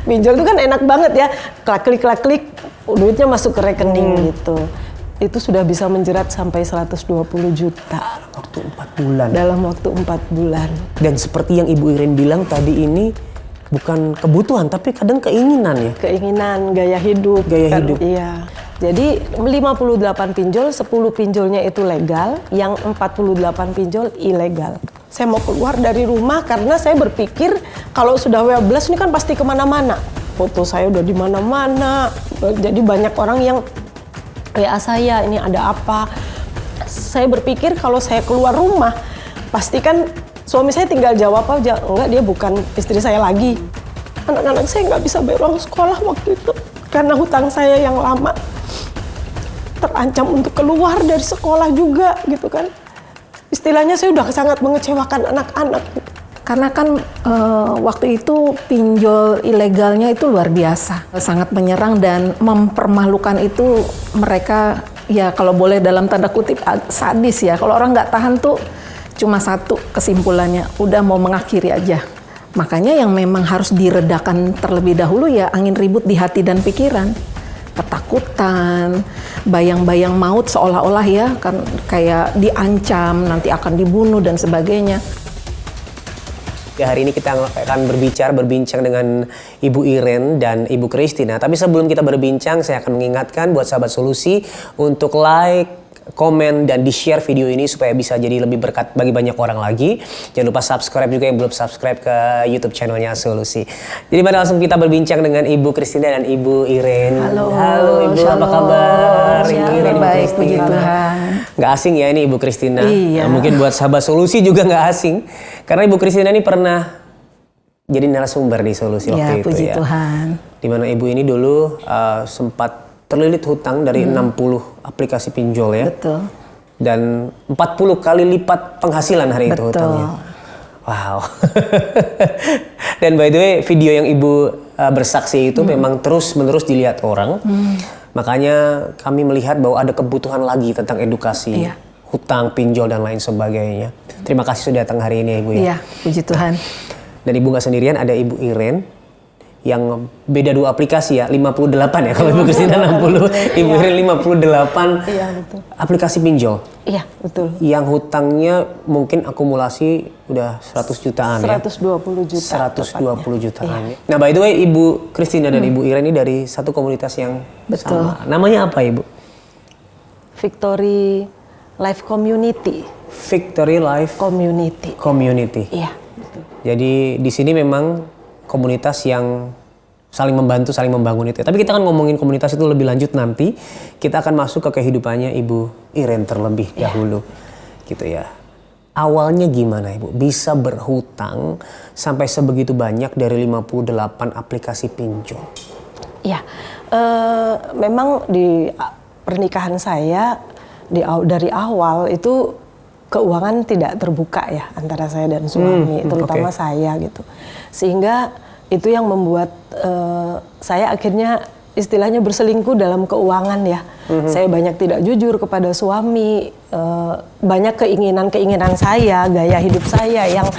Pinjol itu kan enak banget ya, klik, duitnya masuk ke rekening gitu. Itu sudah bisa menjerat sampai 120 juta. Waktu 4 bulan. Dalam waktu 4 bulan. Dan seperti yang Ibu Iren bilang tadi ini bukan kebutuhan tapi kadang keinginan ya. Keinginan, gaya hidup. Gaya hidup. Iya. Jadi 58 pinjol, 10 pinjolnya itu legal, yang 48 pinjol ilegal. Saya mau keluar dari rumah karena saya berpikir kalau sudah WA12 ini kan pasti kemana-mana. Foto saya udah di mana-mana. Jadi banyak orang yang WA saya, ini ada apa. Saya berpikir kalau saya keluar rumah, pasti kan suami saya tinggal jawab aja, enggak, dia bukan istri saya lagi. Anak-anak saya nggak bisa bayar uang sekolah waktu itu karena hutang saya yang lama. Terancam untuk keluar dari sekolah juga gitu kan. Istilahnya saya udah sangat mengecewakan anak-anak. Karena kan waktu itu pinjol ilegalnya itu luar biasa. Sangat menyerang dan mempermalukan itu mereka, ya kalau boleh dalam tanda kutip sadis ya. Kalau orang nggak tahan tuh cuma satu kesimpulannya, udah mau mengakhiri aja. Makanya yang memang harus diredakan terlebih dahulu ya angin ribut di hati dan pikiran. Ketakutan, bayang-bayang maut seolah-olah ya kan kayak diancam nanti akan dibunuh dan sebagainya. Ya, hari ini kita akan berbincang dengan Ibu Iren dan Ibu Christina. Tapi sebelum kita berbincang, saya akan mengingatkan buat sahabat Solusi untuk like, komen, dan di-share video ini supaya bisa jadi lebih berkat bagi banyak orang lagi. Jangan lupa subscribe juga yang belum subscribe ke YouTube channelnya Solusi. Jadi mari langsung kita berbincang dengan Ibu Christina dan Ibu Iren. Halo Ibu, Shalom. apa kabar? Ibu Iren, baik, puji Tuhan. Nggak asing ya ini Ibu Christina. Iya. Nah, mungkin buat sahabat Solusi juga nggak asing. Karena Ibu Christina ini pernah jadi narasumber di Solusi waktu itu puji ya. Tuhan. Dimana Ibu ini dulu sempat terlilit hutang dari 60 aplikasi pinjol ya. Betul. Dan 40 kali lipat penghasilan hari itu hutangnya. Wow. Dan by the way, video yang Ibu bersaksi itu memang terus-menerus dilihat orang. Makanya kami melihat bahwa ada kebutuhan lagi tentang edukasi, hutang, pinjol, dan lain sebagainya. Terima kasih sudah datang hari ini ya Ibu ya. Iya, puji Tuhan. Dan Ibu nggak sendirian, ada Ibu Iren yang beda 2 aplikasi ya, 58 ya kalau Ibu Christina 60, Ibu Iren 58 aplikasi pinjol. Iya, betul. Yang hutangnya mungkin akumulasi udah 100 jutaan 120 juta. 120 jutaan. Iya. Nah, by the way, Ibu Christina dan Ibu Iren ini dari satu komunitas yang sama. Namanya apa, Ibu? Victory Life Community. Victory Life Community. Iya. Jadi di sini memang komunitas yang saling membantu, saling membangun itu. Tapi kita akan ngomongin komunitas itu lebih lanjut nanti. Kita akan masuk ke kehidupannya Ibu Iren terlebih dahulu. Gitu ya. Awalnya gimana Ibu? Bisa berhutang sampai sebegitu banyak dari 58 aplikasi pinjol? Iya. Memang di pernikahan saya dari awal itu keuangan tidak terbuka ya antara saya dan suami, terutama saya gitu. Sehingga itu yang membuat saya akhirnya istilahnya berselingkuh dalam keuangan ya. Saya banyak tidak jujur kepada suami, banyak keinginan saya, gaya hidup saya yang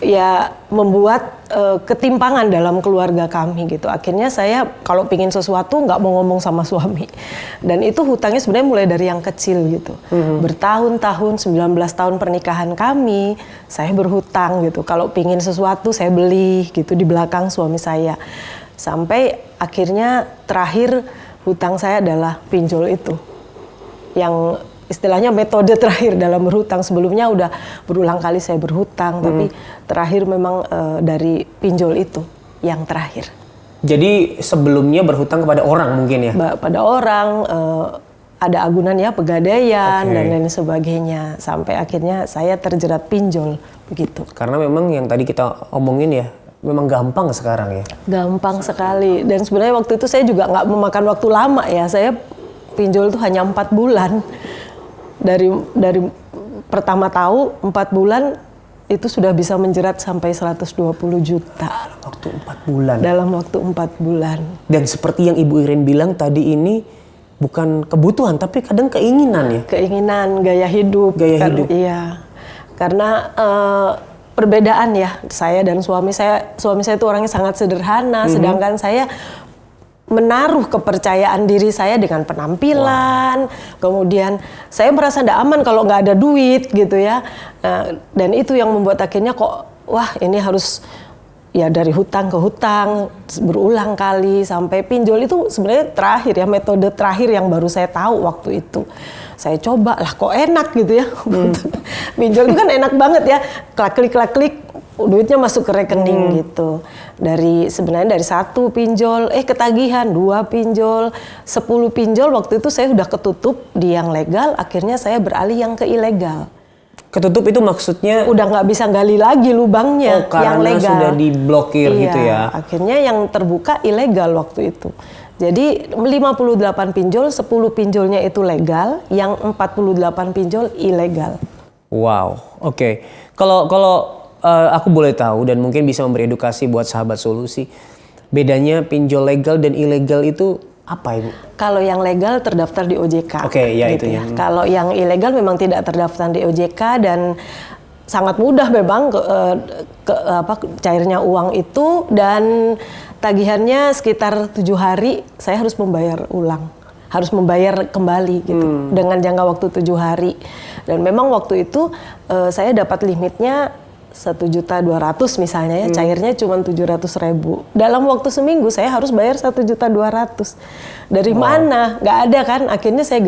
ya membuat ketimpangan dalam keluarga kami gitu. Akhirnya saya kalau pingin sesuatu nggak mau ngomong sama suami. Dan itu hutangnya sebenarnya mulai dari yang kecil gitu. Bertahun-tahun, 19 tahun pernikahan kami, saya berhutang gitu. Kalau pingin sesuatu saya beli gitu di belakang suami saya. Sampai akhirnya terakhir hutang saya adalah pinjol itu. Yang istilahnya metode terakhir dalam berhutang. Sebelumnya udah berulang kali saya berhutang, tapi terakhir memang dari pinjol itu yang terakhir. Jadi sebelumnya berhutang kepada orang mungkin ya? Pada orang, ada agunan ya, pegadaian dan lain sebagainya. Sampai akhirnya saya terjerat pinjol begitu. Karena memang yang tadi kita omongin ya, memang gampang sekarang ya? Gampang sekali. Dan sebenarnya waktu itu saya juga nggak memakan waktu lama ya. Saya pinjol itu hanya 4 bulan. Dari pertama tahu 4 bulan itu sudah bisa menjerat sampai 120 juta. Dalam waktu 4 bulan. Dan seperti yang Ibu Iren bilang tadi ini bukan kebutuhan tapi kadang keinginan ya. Keinginan, gaya hidup. Gaya hidup. Iya. Karena perbedaan ya saya dan suami saya. Suami saya itu orangnya sangat sederhana, sedangkan saya menaruh kepercayaan diri saya dengan penampilan, kemudian saya merasa tidak aman kalau nggak ada duit gitu ya. Dan itu yang membuat akhirnya kok, wah ini harus ya dari hutang ke hutang berulang kali sampai pinjol. Itu sebenarnya terakhir ya, metode terakhir yang baru saya tahu waktu itu. Saya coba lah, kok enak gitu ya. Pinjol itu kan enak banget ya, klik duitnya masuk ke rekening gitu. Sebenarnya dari 1 pinjol, ketagihan, 2 pinjol, 10 pinjol. Waktu itu saya sudah ketutup di yang legal, akhirnya saya beralih yang ke ilegal. Ketutup itu maksudnya? Udah nggak bisa gali lagi lubangnya, yang legal. Karena sudah diblokir gitu ya? Akhirnya yang terbuka ilegal waktu itu. Jadi 58 pinjol, 10 pinjolnya itu legal, yang 48 pinjol ilegal. Wow, oke. Kalau aku boleh tahu dan mungkin bisa memberi edukasi buat sahabat solusi, bedanya pinjol legal dan ilegal itu apa, Ibu? Kalau yang legal terdaftar di OJK. Oke, ya gitu itu ya. Kalau yang ilegal memang tidak terdaftar di OJK dan sangat mudah memang cairnya uang itu, dan tagihannya sekitar 7 hari saya harus membayar ulang. Harus membayar kembali gitu dengan jangka waktu 7 hari. Dan memang waktu itu saya dapat limitnya 1.200.000 misalnya ya, cairnya cuma 700.000. Dalam waktu seminggu saya harus bayar 1.200.000. Dari mana? Nggak ada kan? Akhirnya saya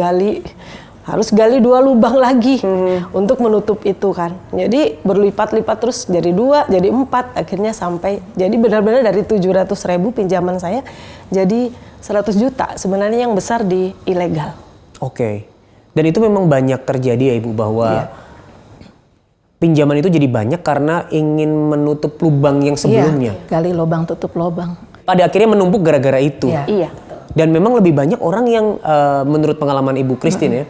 harus gali 2 lubang lagi untuk menutup itu kan. Jadi berlipat-lipat terus jadi 2, jadi 4, akhirnya sampai jadi benar-benar dari 700.000 pinjaman saya jadi 100 juta. Sebenarnya yang besar di ilegal. Oke. Dan itu memang banyak terjadi ya, Ibu, bahwa pinjaman itu jadi banyak karena ingin menutup lubang yang sebelumnya. Gali lubang, tutup lubang. Pada akhirnya menumpuk gara-gara itu. Iya. Dan memang lebih banyak orang yang menurut pengalaman Ibu Christine ya,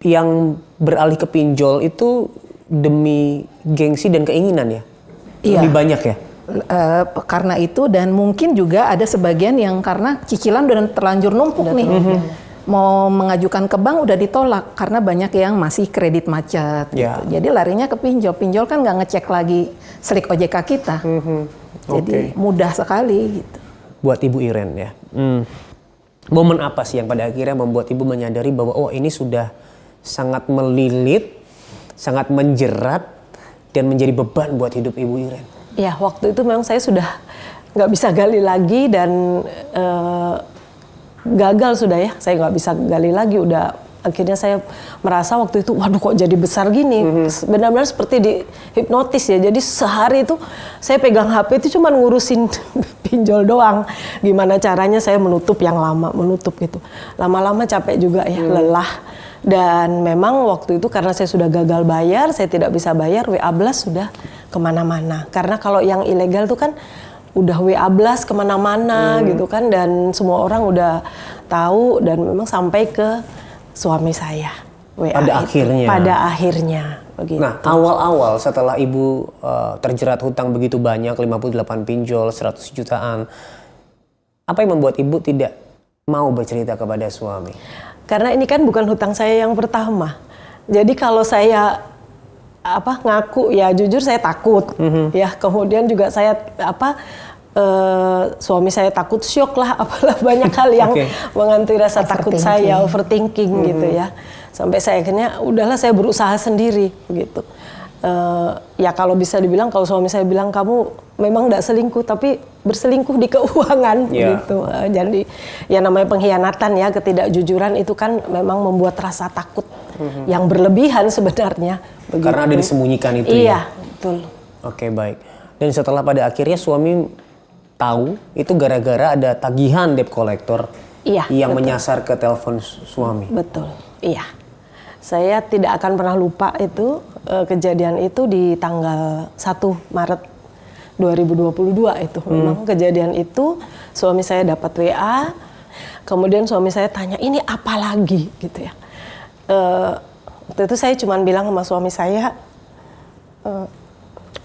yang beralih ke pinjol itu demi gengsi dan keinginan ya. Lebih banyak ya. Karena itu, dan mungkin juga ada sebagian yang karena cicilan udah terlanjur numpuk nih. Mau mengajukan ke bank udah ditolak karena banyak yang masih kredit macet. Gitu. Jadi larinya ke pinjol. Pinjol kan nggak ngecek lagi slik OJK kita. Jadi mudah sekali gitu. Buat Ibu Iren ya. Momen apa sih yang pada akhirnya membuat Ibu menyadari bahwa ini sudah sangat melilit, sangat menjerat dan menjadi beban buat hidup Ibu Iren? Ya, waktu itu memang saya sudah nggak bisa gali lagi dan gagal sudah ya. Saya nggak bisa gali lagi, udah akhirnya saya merasa waktu itu, waduh kok jadi besar gini. Benar-benar seperti di hipnotis ya. Jadi sehari itu saya pegang HP itu cuma ngurusin pinjol doang. Gimana caranya saya menutup yang lama, menutup gitu. Lama-lama capek juga ya, lelah. Dan memang waktu itu karena saya sudah gagal bayar, saya tidak bisa bayar, WA Blast sudah kemana-mana. Karena kalau yang ilegal tuh kan udah WA Blast kemana-mana gitu kan, dan semua orang udah tahu, dan memang sampai ke suami saya WA pada akhirnya begitu. Nah, awal-awal setelah Ibu terjerat hutang begitu banyak, 58 pinjol, 100 jutaan, apa yang membuat Ibu tidak mau bercerita kepada suami? Karena ini kan bukan hutang saya yang pertama. Jadi kalau saya ngaku ya jujur saya takut ya, kemudian juga saya suami saya takut, syok lah, apalah banyak hal yang mengantui rasa takut saya, overthinking gitu ya. Sampai saya akhirnya udahlah saya berusaha sendiri gitu. Ya kalau bisa dibilang, kalau suami saya bilang kamu memang tidak selingkuh tapi berselingkuh di keuangan gitu. Jadi ya namanya pengkhianatan ya, ketidakjujuran itu kan memang membuat rasa takut yang berlebihan sebenarnya. Begitu. Karena ada disembunyikan itu ya. Iya, betul. Oke, baik. Dan setelah pada akhirnya suami tahu itu gara-gara ada tagihan debt collector yang menyasar ke telepon suami. Betul, iya. Saya tidak akan pernah lupa itu kejadian itu di tanggal 1 Maret 2022 itu. Memang kejadian itu suami saya dapat WA, kemudian suami saya tanya, ini apa lagi gitu ya. Waktu itu saya cuma bilang sama suami saya,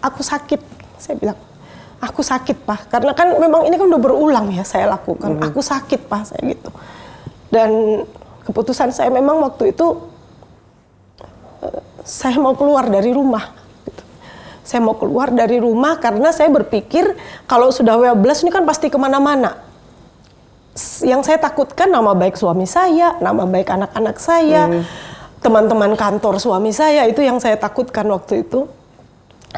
aku sakit, saya bilang. Aku sakit, Pak, karena kan memang ini kan udah berulang ya saya lakukan. Aku sakit, Pak, saya gitu. Dan keputusan saya memang waktu itu saya mau keluar dari rumah. Gitu. Saya mau keluar dari rumah karena saya berpikir kalau sudah WA12 ini kan pasti kemana-mana. Yang saya takutkan nama baik suami saya, nama baik anak-anak saya, teman-teman kantor suami saya, itu yang saya takutkan waktu itu.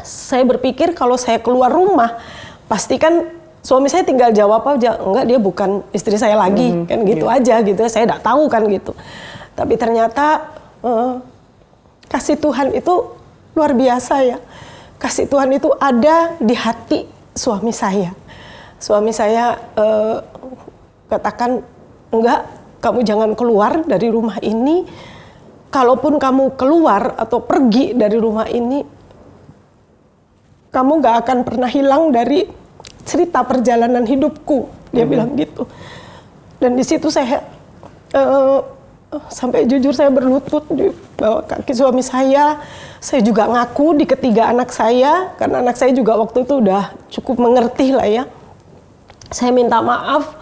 Saya berpikir kalau saya keluar rumah, pastikan suami saya tinggal jawab aja, enggak dia bukan istri saya lagi, kan gitu aja gitu. Saya tidak tahu kan gitu. Tapi ternyata kasih Tuhan itu luar biasa ya. Kasih Tuhan itu ada di hati suami saya. Suami saya katakan, enggak, kamu jangan keluar dari rumah ini. Kalaupun kamu keluar atau pergi dari rumah ini, kamu gak akan pernah hilang dari cerita perjalanan hidupku. Dia bilang gitu. Dan di situ saya sampai jujur saya berlutut di bawah kaki suami saya. Saya juga ngaku di ketiga anak saya, karena anak saya juga waktu itu udah cukup mengerti lah ya. Saya minta maaf.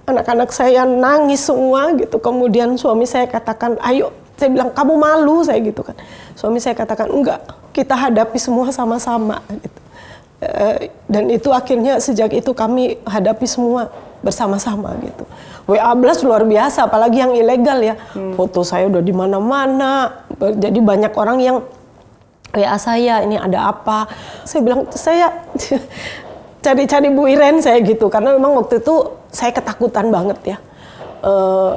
Anak-anak saya nangis semua gitu. Kemudian suami saya katakan, ayo. Saya bilang, kamu malu, saya gitu kan. Suami saya katakan, enggak, kita hadapi semua sama-sama gitu. Dan itu akhirnya sejak itu kami hadapi semua bersama-sama gitu. WA12 luar biasa, apalagi yang ilegal ya. Foto saya udah di mana-mana. Jadi banyak orang yang WA saya, ini ada apa. Saya bilang, saya cari-cari Bu Iren saya gitu, karena memang waktu itu saya ketakutan banget ya.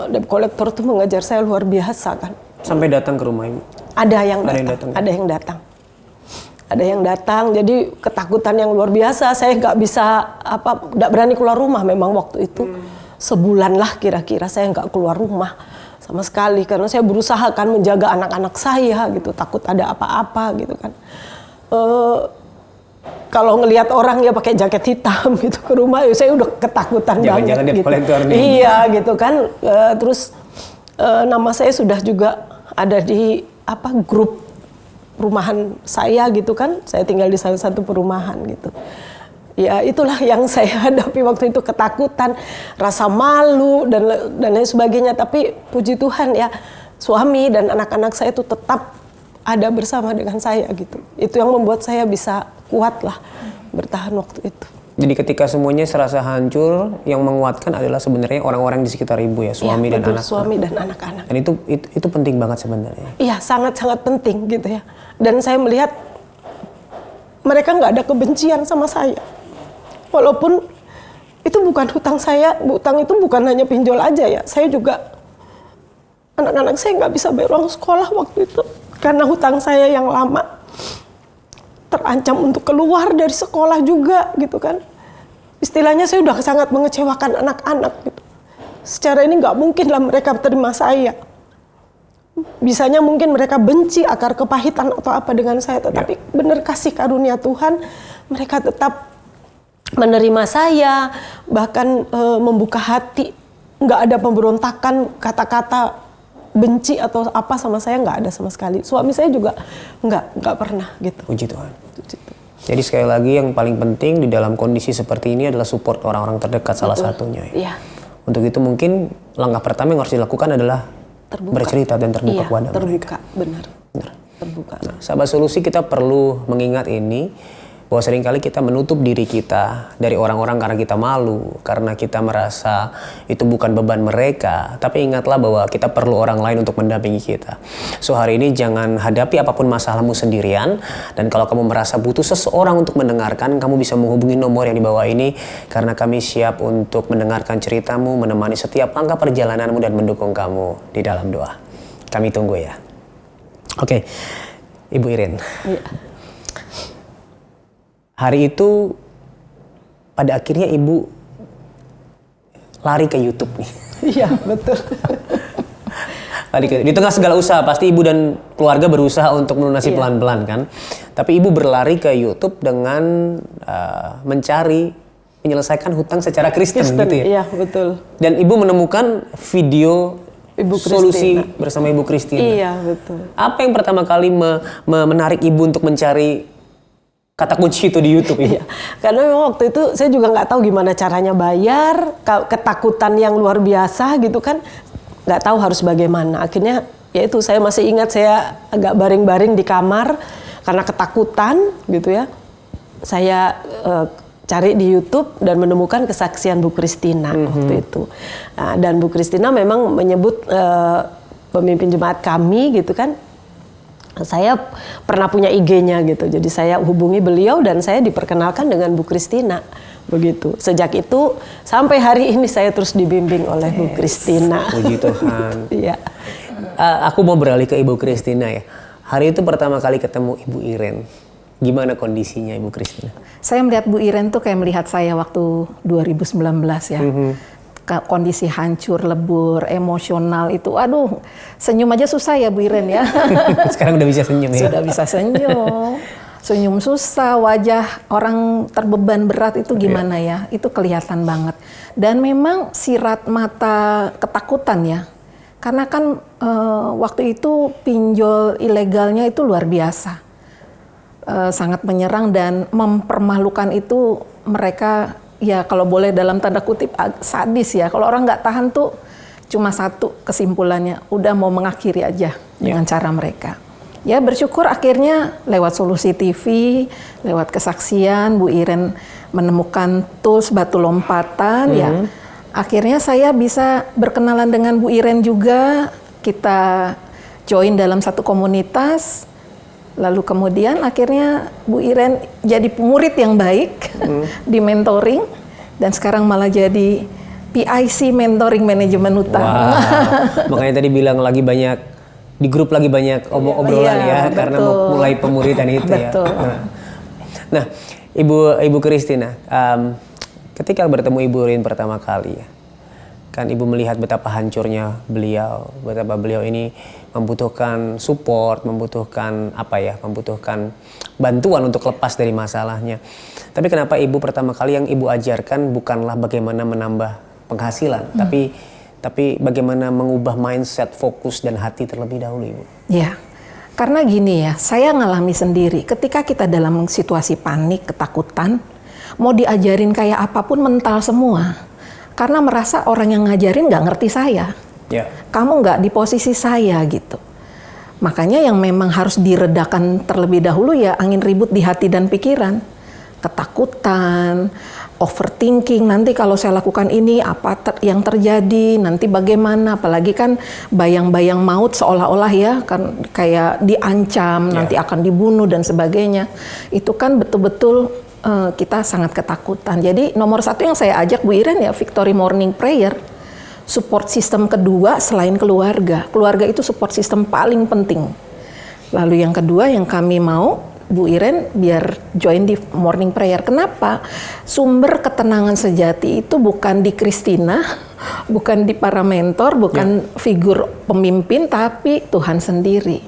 Debt collector tuh mengajar saya luar biasa kan. Sampai datang ke rumah Ibu? Ada yang datang. Ada yang datang, jadi ketakutan yang luar biasa. Saya nggak bisa, nggak berani keluar rumah memang waktu itu. Sebulan lah kira-kira saya nggak keluar rumah sama sekali. Karena saya berusaha kan menjaga anak-anak saya gitu, takut ada apa-apa gitu kan. Kalau ngelihat orang ya pakai jaket hitam gitu ke rumah, ya saya udah ketakutan banget. Jangan-jangan debt gitu. collector nih. Iya gitu kan. Terus nama saya sudah juga ada di grup perumahan saya gitu kan. Saya tinggal di salah satu perumahan gitu. Ya itulah yang saya hadapi waktu itu, ketakutan, rasa malu dan lain sebagainya. Tapi puji Tuhan ya, suami dan anak-anak saya itu tetap ada bersama dengan saya gitu. Itu yang membuat saya bisa kuat lah bertahan waktu itu. Jadi ketika semuanya serasa hancur, yang menguatkan adalah sebenarnya orang-orang di sekitar Ibu ya, suami dan anak. Suami dan anak-anak. Dan itu penting banget sebenarnya. Iya, sangat-sangat penting gitu ya. Dan saya melihat mereka nggak ada kebencian sama saya. Walaupun itu bukan hutang saya, hutang itu bukan hanya pinjol aja ya. Saya juga, anak-anak saya nggak bisa bayar uang sekolah waktu itu. Karena hutang saya yang lama. Terancam untuk keluar dari sekolah juga gitu kan. Istilahnya saya udah sangat mengecewakan anak-anak gitu. Secara ini nggak mungkin lah mereka terima saya. Bisanya mungkin mereka benci, akar kepahitan atau apa dengan saya. Tetapi benar kasih karunia Tuhan, mereka tetap menerima saya. Bahkan membuka hati. Nggak ada pemberontakan, kata-kata benci atau apa sama saya, nggak ada sama sekali. Suami saya juga nggak pernah gitu. Puji Tuhan. Jadi sekali lagi yang paling penting di dalam kondisi seperti ini adalah support orang-orang terdekat. Betul. Salah satunya ya. Iya. Untuk itu mungkin langkah pertama yang harus dilakukan adalah bercerita dan terbuka kepada mereka. Benar. Terbuka. Nah, sahabat solusi, kita perlu mengingat ini, bahwa seringkali kita menutup diri kita dari orang-orang karena kita malu, karena kita merasa itu bukan beban mereka. Tapi ingatlah bahwa kita perlu orang lain untuk mendampingi kita. So hari ini jangan hadapi apapun masalahmu sendirian. Dan kalau kamu merasa butuh seseorang untuk mendengarkan, kamu bisa menghubungi nomor yang di bawah ini. Karena kami siap untuk mendengarkan ceritamu, menemani setiap langkah perjalananmu dan mendukung kamu di dalam doa. Kami tunggu ya. Oke, Ibu Iren. Iya. Hari itu pada akhirnya Ibu lari ke YouTube nih. Iya, betul. Di tengah segala usaha, pasti Ibu dan keluarga berusaha untuk melunasi pelan-pelan kan. Tapi Ibu berlari ke YouTube dengan mencari menyelesaikan hutang secara Kristen gitu ya. Iya, betul. Dan Ibu menemukan video Ibu solusi Christina. bersama Ibu Christina. Iya, betul. Apa yang pertama kali menarik Ibu untuk mencari kata kunci itu di YouTube ini? Iya, karena memang waktu itu saya juga nggak tahu gimana caranya bayar, ketakutan yang luar biasa gitu kan, nggak tahu harus bagaimana. Akhirnya ya itu, saya masih ingat saya agak baring-baring di kamar, karena ketakutan gitu ya, saya cari di YouTube dan menemukan kesaksian Bu Christina waktu itu. Nah, dan Bu Christina memang menyebut pemimpin jemaat kami gitu kan. Saya pernah punya IG-nya gitu. Jadi saya hubungi beliau dan saya diperkenalkan dengan Bu Christina. Begitu. Sejak itu sampai hari ini saya terus dibimbing oleh Bu Christina. Puji Tuhan. Iya. Aku mau beralih ke Ibu Christina ya. Hari itu pertama kali ketemu Ibu Iren. Gimana kondisinya Ibu Christina? Saya melihat Bu Iren tuh kayak melihat saya waktu 2019 ya. Kondisi hancur, lebur, emosional itu, aduh, senyum aja susah ya Bu Iren ya. Sekarang udah bisa senyum ya? Sudah bisa senyum. Senyum susah, wajah orang terbeban berat itu gimana ya? Itu kelihatan banget. Dan memang sirat mata ketakutan ya. Karena kan waktu itu pinjol ilegalnya itu luar biasa. Sangat menyerang dan mempermalukan itu mereka. Ya kalau boleh dalam tanda kutip sadis ya. Kalau orang nggak tahan tuh cuma satu kesimpulannya, udah mau mengakhiri aja dengan cara mereka. Ya bersyukur akhirnya lewat Solusi TV, lewat kesaksian Bu Iren menemukan tools batu lompatan ya. Akhirnya saya bisa berkenalan dengan Bu Iren juga, kita join dalam satu komunitas. Lalu kemudian akhirnya Bu Iren jadi murid yang baik di mentoring dan sekarang malah jadi PIC mentoring manajemen utang. Wow. Makanya tadi bilang lagi banyak di grup lagi banyak obrolan ya karena mulai pemuridan itu betul. Ya. Nah, Ibu Christina, ketika bertemu Ibu Iren pertama kali ya, kan Ibu melihat betapa hancurnya beliau, betapa beliau ini membutuhkan support, membutuhkan membutuhkan bantuan untuk lepas dari masalahnya. Tapi kenapa Ibu pertama kali yang Ibu ajarkan bukanlah bagaimana menambah penghasilan, tapi bagaimana mengubah mindset, fokus dan hati terlebih dahulu, Ibu? Ya, karena gini ya, saya ngalami sendiri. Ketika kita dalam situasi panik, ketakutan, mau diajarin kayak apapun mental semua. Karena merasa orang yang ngajarin nggak ngerti saya. Kamu nggak di posisi saya gitu. Makanya yang memang harus diredakan terlebih dahulu ya angin ribut di hati dan pikiran. Ketakutan, overthinking, nanti kalau saya lakukan ini apa yang terjadi, nanti bagaimana, apalagi kan bayang-bayang maut seolah-olah ya kan kayak diancam, nanti akan dibunuh dan sebagainya. Itu kan betul-betul kita sangat ketakutan. Jadi nomor satu yang saya ajak Bu Iren ya Victory Morning Prayer. Support system kedua selain keluarga. Keluarga itu support system paling penting. Lalu yang kedua yang kami mau Bu Iren biar join di Morning Prayer. Kenapa? Sumber ketenangan sejati itu bukan di Christina, bukan di para mentor, bukan figur pemimpin, tapi Tuhan sendiri.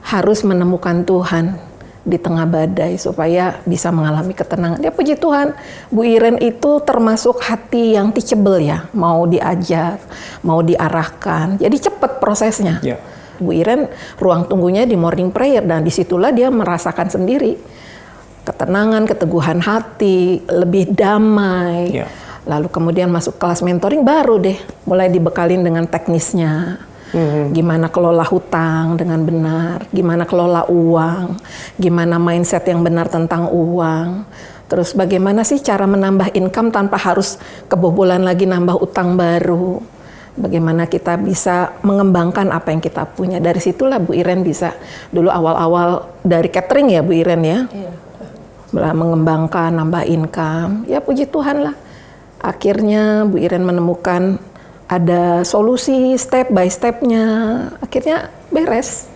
Harus menemukan Tuhan di tengah badai supaya bisa mengalami ketenangan. Ya puji Tuhan, Bu Iren itu termasuk hati yang teachable ya, mau diajak, mau diarahkan. Jadi cepat prosesnya. Bu Iren ruang tunggunya di morning prayer dan disitulah dia merasakan sendiri ketenangan, keteguhan hati, lebih damai. Lalu kemudian masuk kelas mentoring baru deh mulai dibekalin dengan teknisnya. Gimana kelola hutang dengan benar, gimana kelola uang, gimana mindset yang benar tentang uang. Terus bagaimana sih cara menambah income tanpa harus kebobolan lagi nambah utang baru. Bagaimana kita bisa mengembangkan apa yang kita punya. Dari situlah Bu Iren bisa, dulu awal-awal dari catering ya Bu Iren ya. Mengembangkan, nambah income. Ya puji Tuhan lah. Akhirnya Bu Iren menemukan ada solusi step by stepnya, akhirnya beres.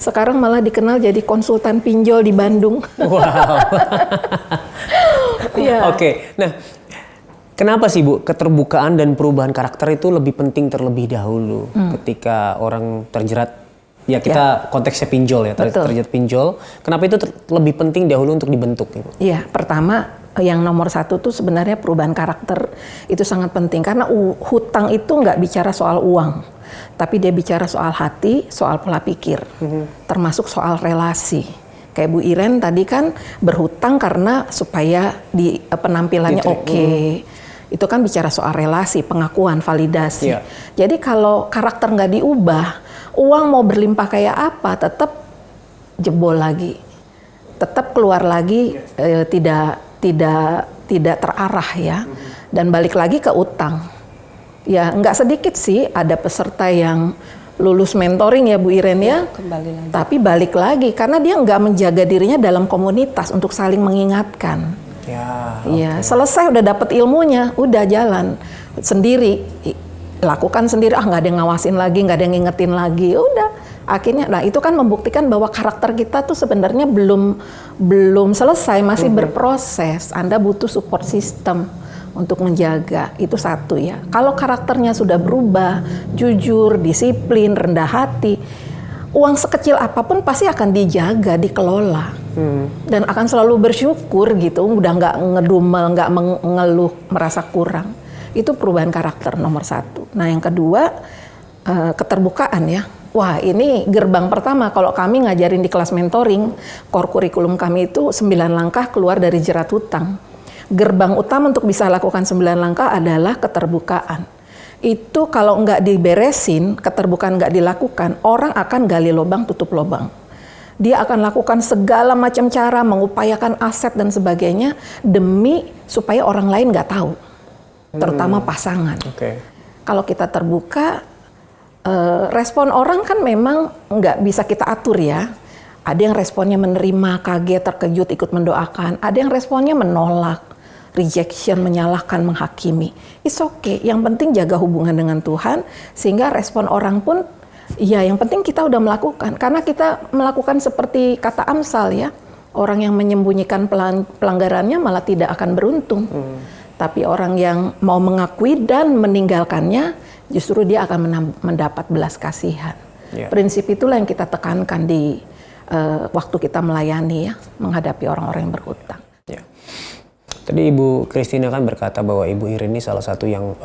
Sekarang malah dikenal jadi konsultan pinjol di Bandung. Wow. Oke, nah kenapa sih Bu keterbukaan dan perubahan karakter itu lebih penting terlebih dahulu ketika orang terjerat? Ya kita konteksnya pinjol ya, terjerat pinjol. Kenapa itu lebih penting dahulu untuk dibentuk, Ibu? Iya, pertama yang nomor satu tuh sebenarnya perubahan karakter itu sangat penting karena hutang itu nggak bicara soal uang, tapi dia bicara soal hati, soal pola pikir, termasuk soal relasi. Kayak Bu Iren tadi kan berhutang karena supaya di penampilannya oke. Itu kan bicara soal relasi, pengakuan, validasi. Jadi kalau karakter nggak diubah, uang mau berlimpah kayak apa, tetap jebol lagi, tetap keluar lagi, tidak terarah ya, dan balik lagi ke utang. Ya nggak sedikit sih ada peserta yang lulus mentoring ya Bu Iren ya, kembali lagi. tapi balik lagi karena dia nggak menjaga dirinya dalam komunitas untuk saling mengingatkan. Ya, selesai udah dapet ilmunya, udah jalan sendiri, lakukan sendiri, nggak ada yang ngawasin lagi, nggak ada yang ngingetin lagi, udah. Akhirnya, nah itu kan membuktikan bahwa karakter kita tuh sebenarnya belum selesai, masih berproses. Anda butuh support system untuk menjaga, itu satu ya. Kalau karakternya sudah berubah, jujur, disiplin, rendah hati, uang sekecil apapun pasti akan dijaga, dikelola. Dan akan selalu bersyukur gitu, udah nggak ngedumel, nggak mengeluh, merasa kurang. Itu perubahan karakter nomor satu. Nah yang kedua, keterbukaan ya. Wah ini gerbang pertama kalau kami ngajarin di kelas mentoring, core kurikulum kami itu 9 langkah keluar dari jerat hutang. Gerbang utama untuk bisa lakukan 9 langkah adalah keterbukaan. Itu kalau nggak diberesin, keterbukaan nggak dilakukan, orang akan gali lubang, tutup lubang. Dia akan lakukan segala macam cara, mengupayakan aset dan sebagainya demi supaya orang lain nggak tahu, terutama pasangan. Kalau kita terbuka, respon orang kan memang nggak bisa kita atur ya. Ada yang responnya menerima, kaget, terkejut, ikut mendoakan. Ada yang responnya menolak, rejection, menyalahkan, menghakimi. It's okay, yang penting jaga hubungan dengan Tuhan, sehingga respon orang pun, ya yang penting kita udah melakukan. Karena kita melakukan seperti kata Amsal ya, orang yang menyembunyikan pelanggarannya malah tidak akan beruntung. Tapi orang yang mau mengakui dan meninggalkannya, justru dia akan mendapat belas kasihan. Prinsip itulah yang kita tekankan di waktu kita melayani ya, menghadapi orang-orang yang berhutang. Tadi Ibu Christina kan berkata bahwa Ibu Iren ini salah satu yang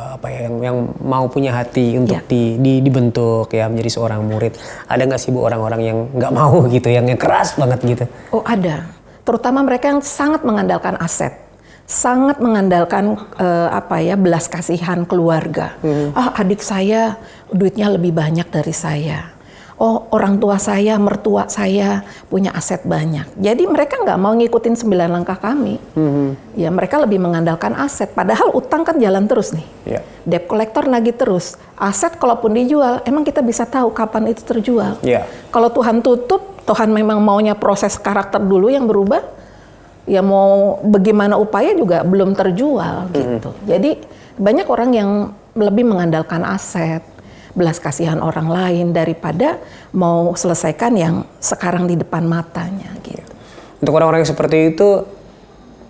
yang mau punya hati untuk dibentuk ya menjadi seorang murid. Ada nggak sih Bu orang-orang yang nggak mau gitu, yang keras banget gitu? Oh ada, terutama mereka yang sangat mengandalkan aset, sangat mengandalkan belas kasihan keluarga. Adik saya duitnya lebih banyak dari saya. Oh orang tua saya, mertua saya punya aset banyak. Jadi mereka nggak mau ngikutin 9 langkah kami. Ya mereka lebih mengandalkan aset. Padahal utang kan jalan terus nih. Debt collector nagih terus. Aset kalaupun dijual, emang kita bisa tahu kapan itu terjual. Kalau Tuhan tutup, Tuhan memang maunya proses karakter dulu yang berubah. Ya mau bagaimana upaya juga belum terjual gitu. Jadi banyak orang yang lebih mengandalkan aset, belas kasihan orang lain daripada mau selesaikan yang sekarang di depan matanya gitu. Untuk orang-orang yang seperti itu,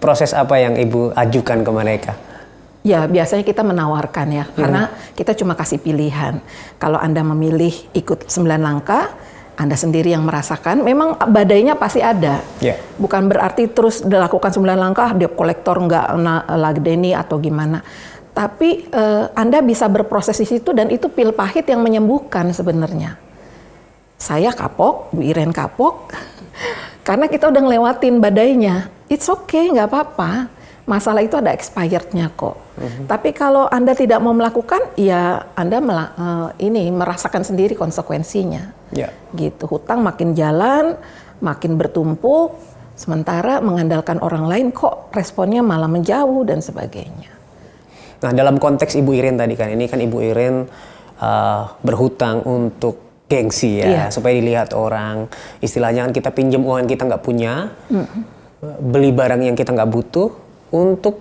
proses apa yang Ibu ajukan ke mereka? Ya biasanya kita menawarkan ya, karena kita cuma kasih pilihan. Kalau Anda memilih ikut 9 langkah, Anda sendiri yang merasakan, memang badainya pasti ada. Bukan berarti terus dilakukan 9 langkah, debt collector nggak ladeni atau gimana. Tapi Anda bisa berproses di situ dan itu pil pahit yang menyembuhkan sebenarnya. Saya kapok, Bu Iren kapok, karena kita udah ngelewatin badainya. It's okay, nggak apa-apa. Masalah itu ada expirednya kok. Tapi kalau Anda tidak mau melakukan, ya Anda merasakan sendiri konsekuensinya. Gitu, hutang makin jalan, makin bertumpuk, sementara mengandalkan orang lain kok responnya malah menjauh dan sebagainya. Nah dalam konteks Ibu Iren tadi kan, ini kan Ibu Iren berhutang untuk gengsi ya, supaya dilihat orang. Istilahnya kan kita pinjam uang yang kita nggak punya, beli barang yang kita nggak butuh, untuk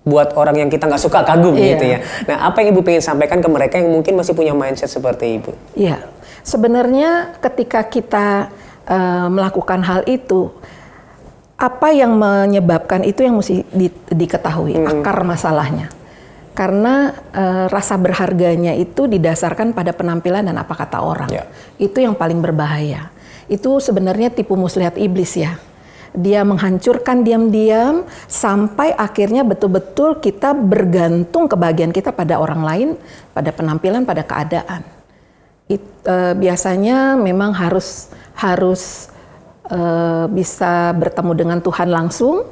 buat orang yang kita nggak suka kagum gitu ya. Nah apa yang Ibu pengen sampaikan ke mereka yang mungkin masih punya mindset seperti Ibu? Iya, sebenarnya ketika kita melakukan hal itu, apa yang menyebabkan itu yang mesti diketahui, akar masalahnya. Karena rasa berharganya itu didasarkan pada penampilan dan apa kata orang. Itu yang paling berbahaya. Itu sebenarnya tipu muslihat iblis ya. Dia menghancurkan diam-diam sampai akhirnya betul-betul kita bergantung kebahagiaan kita pada orang lain, pada penampilan, pada keadaan. Biasanya memang harus bisa bertemu dengan Tuhan langsung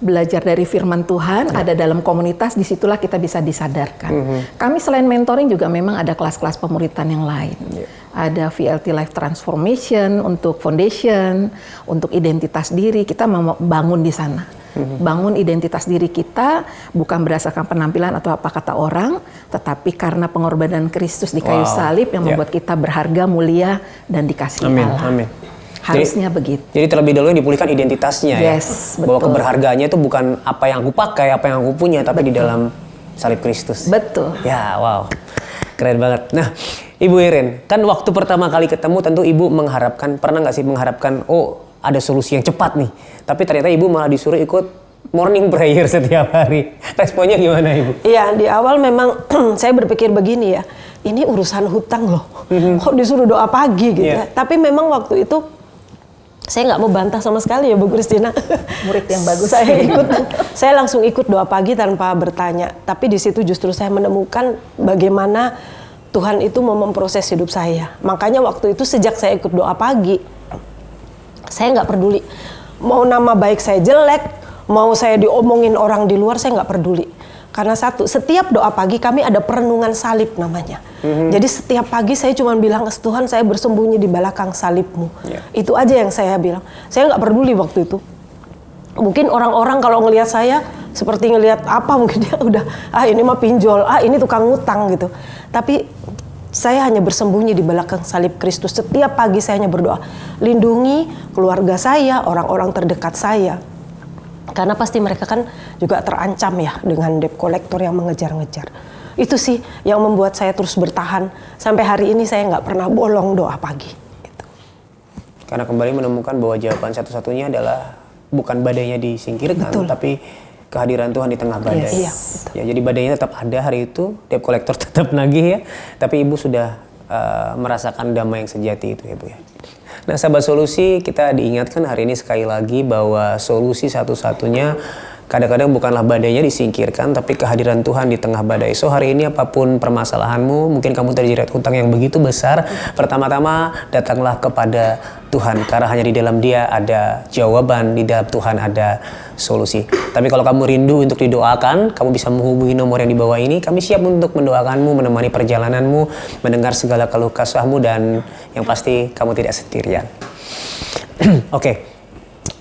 belajar dari firman Tuhan, ada dalam komunitas, disitulah kita bisa disadarkan. Kami selain mentoring juga memang ada kelas-kelas pemuritan yang lain. Ada VLT Life Transformation untuk foundation, untuk identitas diri, kita mau bangun di sana. Bangun identitas diri kita bukan berdasarkan penampilan atau apa kata orang, tetapi karena pengorbanan Kristus di kayu salib yang membuat kita berharga, mulia, dan dikasihi Allah. Amin. Harusnya begitu. Jadi terlebih dahulu dipulihkan identitasnya Yes, ya. Bahwa betul. keberhargaannya itu bukan apa yang aku pakai, apa yang aku punya, tapi di dalam salib Kristus. Betul. Ya, wow. Keren banget. Nah, Ibu Iren, kan waktu pertama kali ketemu tentu Ibu pernah nggak sih mengharapkan, oh ada solusi yang cepat nih. Tapi ternyata Ibu malah disuruh ikut morning prayer setiap hari. Responnya gimana Ibu? Iya, di awal memang saya berpikir begini ya, ini urusan hutang loh, kok disuruh doa pagi gitu ya. Tapi memang waktu itu saya nggak mau bantah sama sekali ya Bu Christina. Murid yang bagus. Saya langsung ikut doa pagi tanpa bertanya. Tapi di situ justru saya menemukan bagaimana Tuhan itu mau memproses hidup saya. Makanya waktu itu sejak saya ikut doa pagi, saya nggak peduli. Mau nama baik saya jelek, mau saya diomongin orang di luar, saya nggak peduli. Karena satu, setiap doa pagi kami ada perenungan salib namanya. Jadi setiap pagi saya cuma bilang, Tuhan saya bersembunyi di belakang salibmu. Itu aja yang saya bilang. Saya nggak peduli waktu itu. Mungkin orang-orang kalau ngelihat saya seperti ngelihat apa, mungkin dia udah, ini mah pinjol, ini tukang ngutang gitu. Tapi saya hanya bersembunyi di belakang salib Kristus. Setiap pagi saya hanya berdoa, lindungi keluarga saya, orang-orang terdekat saya. Karena pasti mereka kan juga terancam ya dengan debt collector yang mengejar-ngejar. Itu sih yang membuat saya terus bertahan. Sampai hari ini saya nggak pernah bolong doa pagi. Gitu. Karena kembali menemukan bahwa jawaban satu-satunya adalah bukan badainya disingkirkan, tapi kehadiran Tuhan di tengah badai. Iya, ya, jadi badainya tetap ada hari itu, debt collector tetap nagih ya. Tapi Ibu sudah merasakan damai yang sejati itu ya Bu ya. Nah sahabat solusi, kita diingatkan hari ini sekali lagi bahwa solusi satu-satunya kadang-kadang bukanlah badainya disingkirkan, tapi kehadiran Tuhan di tengah badai. So hari ini apapun permasalahanmu, mungkin kamu terjerat hutang yang begitu besar, pertama-tama datanglah kepada Tuhan, karena hanya di dalam Dia ada jawaban, di dalam Tuhan ada solusi. Tapi kalau kamu rindu untuk didoakan, kamu bisa menghubungi nomor yang di bawah ini. Kami siap untuk mendoakanmu, menemani perjalananmu, mendengar segala keluh kesahmu, dan yang pasti kamu tidak sendirian. Oke.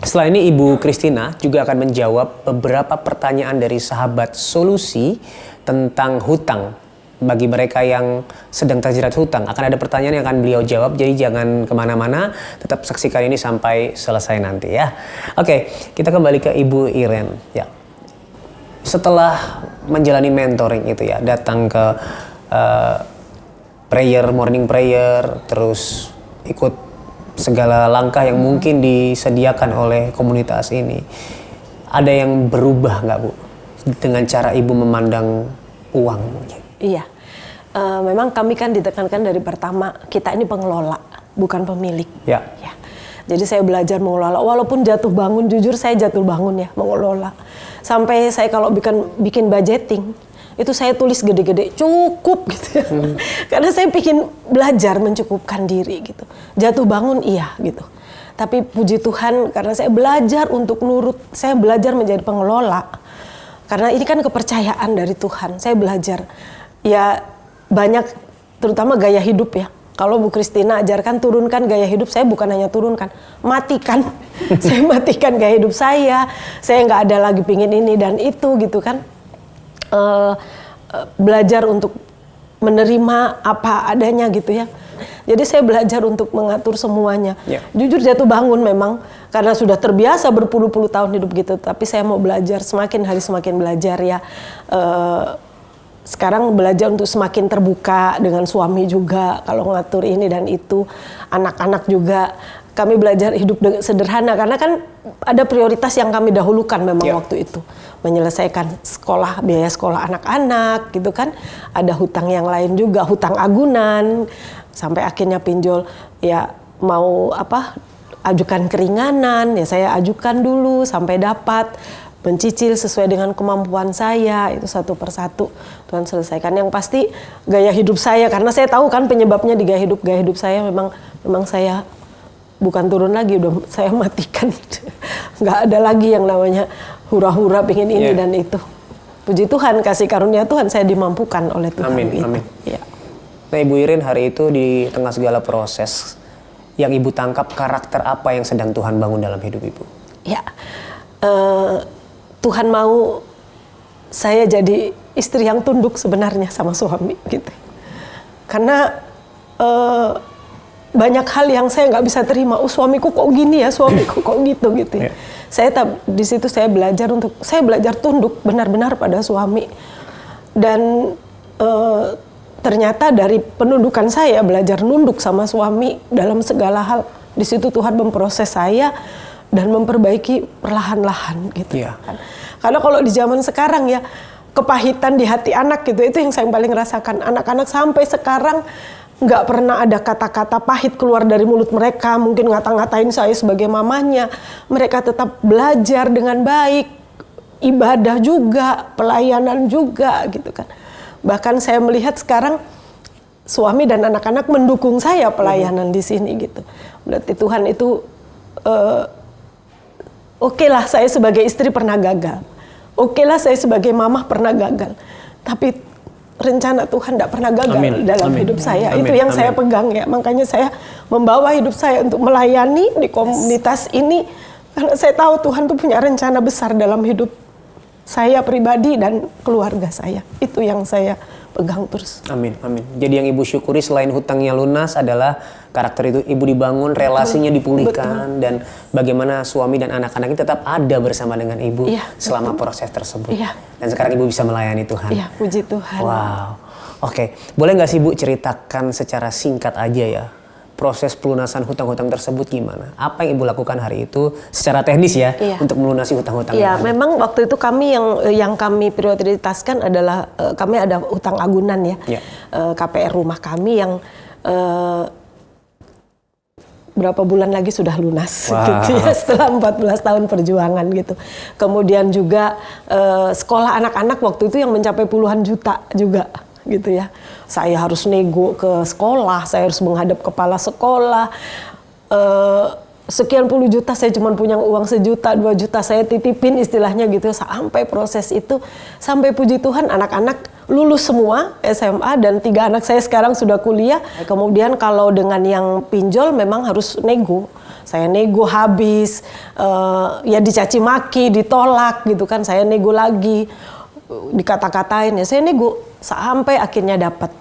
Setelah ini Ibu Christina juga akan menjawab beberapa pertanyaan dari sahabat solusi tentang hutang. Bagi mereka yang sedang terjerat hutang, akan ada pertanyaan yang akan beliau jawab. Jadi jangan kemana-mana, tetap saksikan ini sampai selesai nanti ya. Oke, kita kembali ke Ibu Iren. Ya. Setelah menjalani mentoring itu ya, datang ke morning prayer, terus ikut segala langkah yang mungkin disediakan oleh komunitas ini. Ada yang berubah nggak Bu? Dengan cara Ibu memandang uang mungkin? Iya, memang kami kan ditekankan dari pertama, kita ini pengelola, bukan pemilik. Ya. Jadi saya belajar mengelola, walaupun jatuh bangun, jujur saya jatuh bangun ya, mengelola. Sampai saya kalau bikin budgeting, itu saya tulis gede-gede, cukup gitu ya. Karena saya bikin belajar mencukupkan diri gitu. Jatuh bangun iya gitu. Tapi puji Tuhan karena saya belajar untuk nurut, saya belajar menjadi pengelola. Karena ini kan kepercayaan dari Tuhan, saya belajar. Ya banyak, terutama gaya hidup ya. Kalau Bu Christina ajarkan turunkan gaya hidup, saya bukan hanya turunkan, matikan. Saya matikan gaya hidup saya nggak ada lagi pingin ini dan itu gitu kan. Belajar untuk menerima apa adanya gitu ya. Jadi saya belajar untuk mengatur semuanya. Jujur jatuh bangun memang, karena sudah terbiasa berpuluh-puluh tahun hidup gitu. Tapi saya mau belajar, semakin hari semakin belajar ya. Sekarang belajar untuk semakin terbuka dengan suami juga, kalau ngatur ini dan itu, anak-anak juga. Kami belajar hidup sederhana, karena kan ada prioritas yang kami dahulukan memang waktu itu. Menyelesaikan sekolah, biaya sekolah anak-anak gitu kan. Ada hutang yang lain juga, hutang agunan, sampai akhirnya pinjol, ya mau ajukan keringanan, ya saya ajukan dulu sampai dapat. Mencicil sesuai dengan kemampuan saya, itu satu persatu Tuhan selesaikan. Yang pasti gaya hidup saya, karena saya tahu kan penyebabnya di gaya hidup saya memang saya bukan turun lagi, udah saya matikan. Nggak ada lagi yang namanya hura-hura pengen ini Iya. dan itu. Puji Tuhan, kasih karunia Tuhan saya dimampukan oleh Tuhan. Amin, gitu. amin. Ya. Nah Ibu Iren, hari itu di tengah segala proses yang Ibu tangkap, karakter apa yang sedang Tuhan bangun dalam hidup Ibu? Ya, Tuhan mau saya jadi istri yang tunduk sebenarnya sama suami gitu. Karena banyak hal yang saya nggak bisa terima. Oh suamiku kok gini ya, suamiku kok gitu ya. Yeah. Di situ saya belajar tunduk benar-benar pada suami. Dan ternyata dari penundukan saya belajar nunduk sama suami dalam segala hal. Di situ Tuhan memproses saya dan memperbaiki perlahan-lahan gitu. Yeah. Karena kalau di zaman sekarang ya kepahitan di hati anak gitu, itu yang saya paling rasakan. Anak-anak sampai sekarang nggak pernah ada kata-kata pahit keluar dari mulut mereka, mungkin ngata-ngatain saya sebagai mamanya. Mereka tetap belajar dengan baik, ibadah juga, pelayanan juga gitu kan. Bahkan saya melihat sekarang suami dan anak-anak mendukung saya pelayanan di sini gitu. Berarti Tuhan itu oke lah saya sebagai istri pernah gagal. Oke lah saya sebagai mamah pernah gagal. Tapi rencana Tuhan tidak pernah gagal dalam hidup saya. Itu yang saya pegang ya. Makanya saya membawa hidup saya untuk melayani di komunitas ini. Karena saya tahu Tuhan tuh punya rencana besar dalam hidup saya pribadi dan keluarga saya. Itu yang saya pegang terus. Amin, amin. Jadi yang Ibu syukuri selain hutangnya lunas adalah karakter itu Ibu dibangun, relasinya dipulihkan, dan bagaimana suami dan anak-anak ini tetap ada bersama dengan Ibu selama proses tersebut. Iya. Dan sekarang Ibu bisa melayani Tuhan. Iya, puji Tuhan. Wow. Oke, boleh nggak sih Bu ceritakan secara singkat aja ya, proses pelunasan hutang-hutang tersebut gimana? Apa yang Ibu lakukan hari itu secara teknis ya untuk melunasi hutang-hutang? Iya, memang waktu itu kami yang kami prioritaskan adalah kami ada hutang agunan ya. KPR rumah kami yang berapa bulan lagi sudah lunas gitu ya, setelah 14 tahun perjuangan gitu. Kemudian juga sekolah anak-anak waktu itu yang mencapai puluhan juta juga gitu ya. Saya harus nego ke sekolah, saya harus menghadap kepala sekolah. Sekian puluh juta, saya cuma punya uang 1 juta, 2 juta, saya titipin istilahnya gitu. Sampai proses itu, sampai puji Tuhan anak-anak lulus semua SMA dan 3 anak saya sekarang sudah kuliah. Kemudian kalau dengan yang pinjol memang harus nego. Saya nego habis, ya dicaci maki, ditolak gitu kan. Saya nego lagi, dikata-katain ya. Saya nego sampai akhirnya dapat.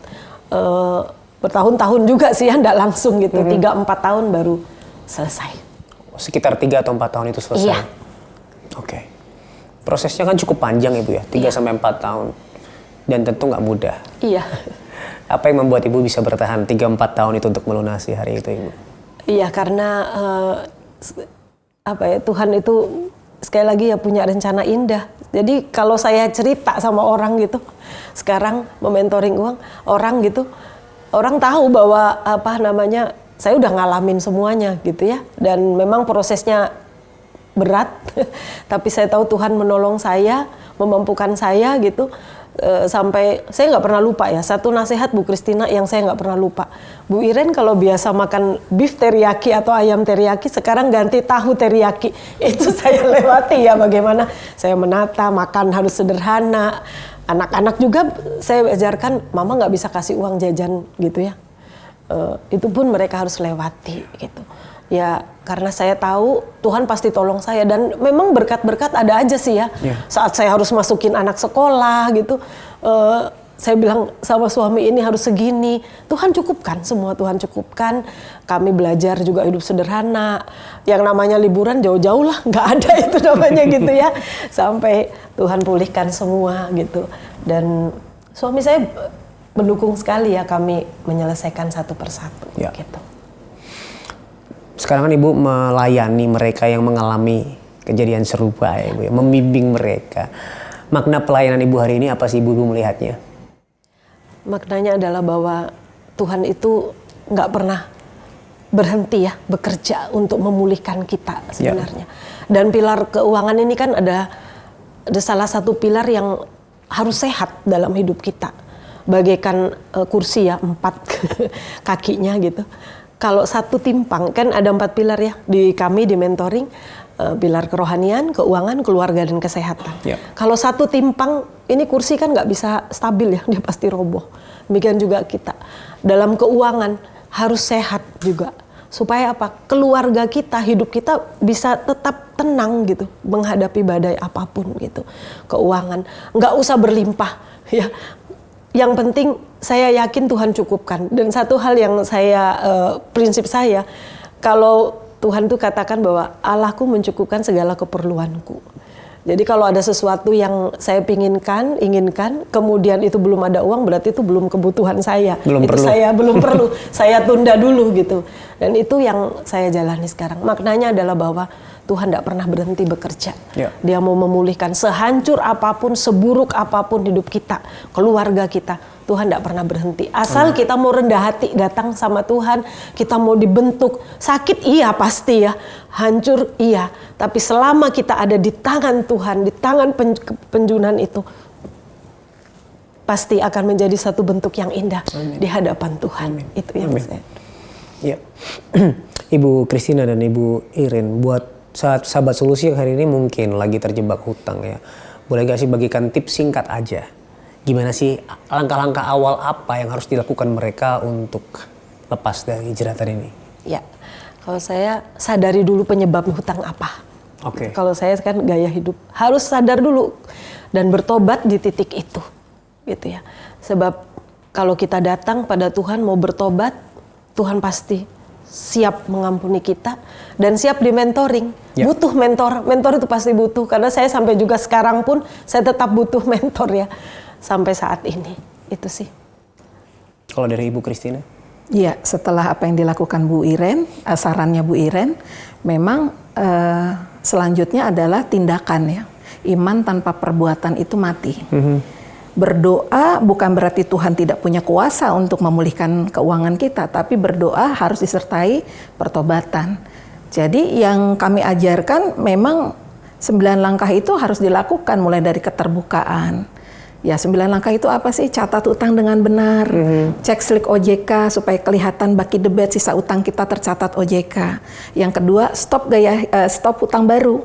Bertahun-tahun juga sih ya, enggak langsung gitu. 3-4 tahun baru selesai. Sekitar 3 atau 4 tahun itu selesai? Iya. Oke. Prosesnya kan cukup panjang Ibu ya, 3-4 tahun. Dan tentu nggak mudah. Iya. Apa yang membuat Ibu bisa bertahan 3-4 tahun itu untuk melunasi hari itu Ibu? Iya, karena Tuhan itu sekali lagi ya punya rencana indah. Jadi kalau saya cerita sama orang gitu, sekarang mementoring orang gitu, orang tahu bahwa saya udah ngalamin semuanya gitu ya. Dan memang prosesnya berat, tapi saya tahu Tuhan menolong saya, memampukan saya gitu. Sampai saya nggak pernah lupa ya, satu nasihat Bu Christina yang saya nggak pernah lupa. Bu Iren kalau biasa makan beef teriyaki atau ayam teriyaki, sekarang ganti tahu teriyaki. Itu saya lewati ya, bagaimana saya menata, makan harus sederhana. Anak-anak juga saya ajarkan, mama nggak bisa kasih uang jajan gitu ya. Itu pun mereka harus lewati gitu. Ya karena saya tahu Tuhan pasti tolong saya, dan memang berkat-berkat ada aja sih ya. Saat saya harus masukin anak sekolah gitu, saya bilang sama suami ini harus segini. Tuhan cukupkan, semua Tuhan cukupkan. Kami belajar juga hidup sederhana. Yang namanya liburan jauh-jauh lah, nggak ada itu namanya gitu ya. Sampai Tuhan pulihkan semua gitu. Dan suami saya mendukung sekali ya kami menyelesaikan satu persatu gitu. Sekarang kan Ibu melayani mereka yang mengalami kejadian serupa ya Ibu ya, membimbing mereka. Makna pelayanan Ibu hari ini apa sih Ibu melihatnya? Maknanya adalah bahwa Tuhan itu nggak pernah berhenti ya bekerja untuk memulihkan kita sebenarnya. Dan pilar keuangan ini kan ada salah satu pilar yang harus sehat dalam hidup kita. Bagaikan kursi ya, 4 kakinya gitu. kalau satu timpang, kan ada 4 pilar ya di kami di mentoring, pilar kerohanian, keuangan, keluarga, dan kesehatan. Kalau satu timpang, ini kursi kan nggak bisa stabil ya, dia pasti roboh. Demikian juga kita. Dalam keuangan harus sehat juga. Supaya apa? Keluarga kita, hidup kita bisa tetap tenang gitu, menghadapi badai apapun gitu. Keuangan, nggak usah berlimpah ya. Yang penting saya yakin Tuhan cukupkan. Dan satu hal yang saya, prinsip saya, kalau Tuhan tuh katakan bahwa Allahku mencukupkan segala keperluanku. Jadi kalau ada sesuatu yang saya inginkan, kemudian itu belum ada uang, berarti itu belum kebutuhan saya. Saya belum perlu, saya tunda dulu gitu. Dan itu yang saya jalani sekarang. Maknanya adalah bahwa Tuhan tidak pernah berhenti bekerja. Dia mau memulihkan sehancur apapun, seburuk apapun hidup kita, keluarga kita. Tuhan tidak pernah berhenti. Asal kita mau rendah hati datang sama Tuhan, kita mau dibentuk. Sakit iya pasti ya, hancur iya. Tapi selama kita ada di tangan Tuhan, di tangan penjunan itu, pasti akan menjadi satu bentuk yang indah di hadapan Tuhan. Itu yang saya. Ya. Ibu Christina dan Ibu Iren, buat sahabat solusi yang hari ini mungkin lagi terjebak hutang ya, boleh gak sih bagikan tips singkat aja? Gimana sih langkah-langkah awal apa yang harus dilakukan mereka untuk lepas dari jeratan ini? Ya, kalau saya sadari dulu penyebab hutang apa. Kalau saya kan gaya hidup harus sadar dulu dan bertobat di titik itu, gitu ya. Sebab kalau kita datang pada Tuhan mau bertobat, Tuhan pasti siap mengampuni kita dan siap di mentoring. Butuh mentor itu pasti butuh, karena saya sampai juga sekarang pun saya tetap butuh mentor ya. Sampai saat ini, itu sih. Kalau dari Ibu Christina? Iya, setelah apa yang dilakukan Bu Iren, sarannya Bu Iren, memang selanjutnya adalah tindakan ya. Iman tanpa perbuatan itu mati. Berdoa bukan berarti Tuhan tidak punya kuasa untuk memulihkan keuangan kita, tapi berdoa harus disertai pertobatan. Jadi yang kami ajarkan memang 9 langkah itu harus dilakukan, mulai dari keterbukaan. Ya, 9 langkah itu apa sih? Catat utang dengan benar, cek slik OJK supaya kelihatan baki debit, sisa utang kita tercatat OJK. Yang kedua, stop utang baru.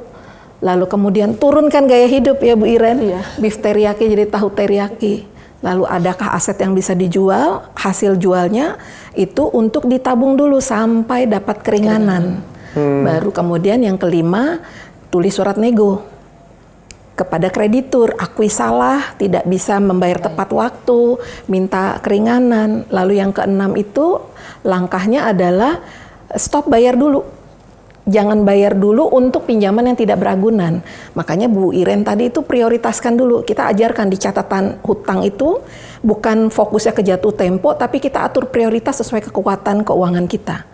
Lalu kemudian turunkan gaya hidup ya Bu Iren, beef teriyaki jadi tahu teriyaki. Lalu adakah aset yang bisa dijual? Hasil jualnya itu untuk ditabung dulu sampai dapat keringanan. Baru kemudian yang kelima, tulis surat nego kepada kreditur, akui salah, tidak bisa membayar tepat waktu, minta keringanan. Lalu yang keenam itu langkahnya adalah stop bayar dulu. Jangan bayar dulu untuk pinjaman yang tidak beragunan. Makanya Bu Iren tadi itu prioritaskan dulu. Kita ajarkan di catatan hutang itu bukan fokusnya ke jatuh tempo, tapi kita atur prioritas sesuai kekuatan keuangan kita.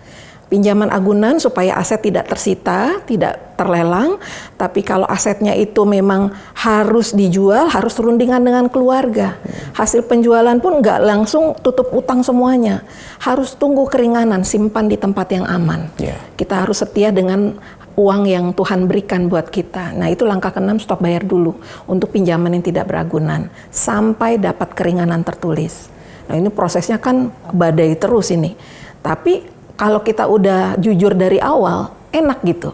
Pinjaman agunan supaya aset tidak tersita, tidak terlelang. Tapi kalau asetnya itu memang harus dijual, harus rundingan dengan keluarga. Hasil penjualan pun nggak langsung tutup utang semuanya. Harus tunggu keringanan, simpan di tempat yang aman. Kita harus setia dengan uang yang Tuhan berikan buat kita. Nah itu langkah ke-6, stop bayar dulu untuk pinjaman yang tidak beragunan. Sampai dapat keringanan tertulis. Nah ini prosesnya kan badai terus ini. Tapi kalau kita udah jujur dari awal, enak gitu.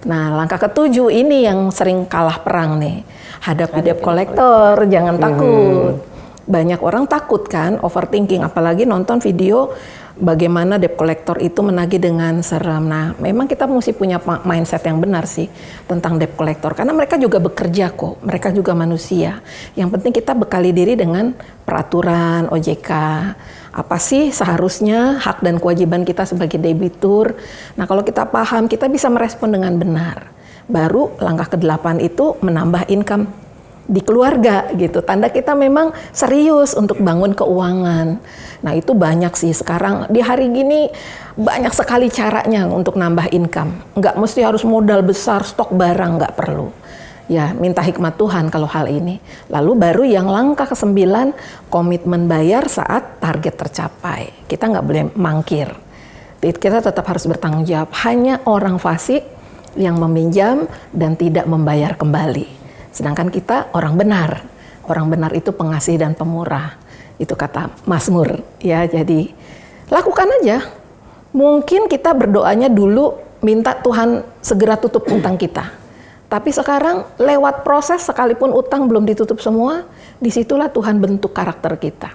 Nah, langkah ke-7 ini yang sering kalah perang nih. Hadapi debt collector, jangan takut. Banyak orang takut kan, overthinking. Apalagi nonton video bagaimana debt collector itu menagih dengan serem. Nah, memang kita mesti punya mindset yang benar sih tentang debt collector. Karena mereka juga bekerja kok, mereka juga manusia. Yang penting kita bekali diri dengan peraturan OJK. Apa sih seharusnya hak dan kewajiban kita sebagai debitur. Nah kalau kita paham, kita bisa merespon dengan benar. Baru langkah ke-8 itu menambah income di keluarga gitu. Tanda kita memang serius untuk bangun keuangan. Nah itu banyak sih sekarang. Di hari gini banyak sekali caranya untuk nambah income. Nggak mesti harus modal besar, stok barang, nggak perlu. Ya, minta hikmat Tuhan kalau hal ini. Lalu baru yang langkah ke-9, komitmen bayar saat target tercapai. Kita nggak boleh mangkir. Kita tetap harus bertanggung jawab. Hanya orang fasik yang meminjam dan tidak membayar kembali. Sedangkan kita orang benar. Orang benar itu pengasih dan pemurah. Itu kata Mazmur. Ya, jadi lakukan aja. Mungkin kita berdoanya dulu minta Tuhan segera tutup utang kita. Tapi sekarang lewat proses sekalipun utang belum ditutup semua, disitulah Tuhan bentuk karakter kita.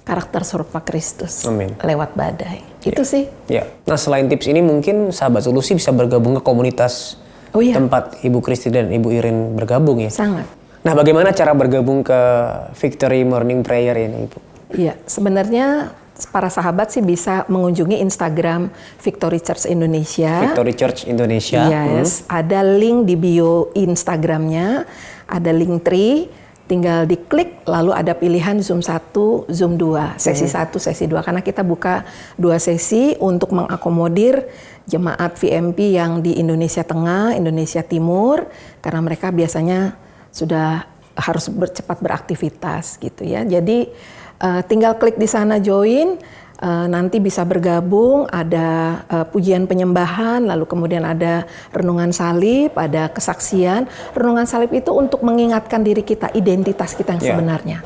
Karakter serupa Kristus. Amin. Lewat badai. Itu sih. Ya. Nah, selain tips ini mungkin sahabat solusi bisa bergabung ke komunitas tempat Ibu Christina dan Ibu Iren bergabung ya. Sangat. Nah, bagaimana cara bergabung ke Victory Morning Prayer ini, Ibu? Iya, sebenarnya para sahabat sih bisa mengunjungi Instagram Victory Church Indonesia. Victory Church Indonesia. Yes, ada link di bio Instagramnya, ada link tree, tinggal diklik lalu ada pilihan Zoom 1, Zoom 2, sesi 1, sesi 2. Karena kita buka 2 sesi untuk mengakomodir jemaat VMP yang di Indonesia Tengah, Indonesia Timur, karena mereka biasanya sudah harus cepat beraktivitas gitu ya. Jadi tinggal klik di sana join, nanti bisa bergabung, ada pujian penyembahan, lalu kemudian ada renungan salib, ada kesaksian. Renungan salib itu untuk mengingatkan diri kita, identitas kita yang sebenarnya.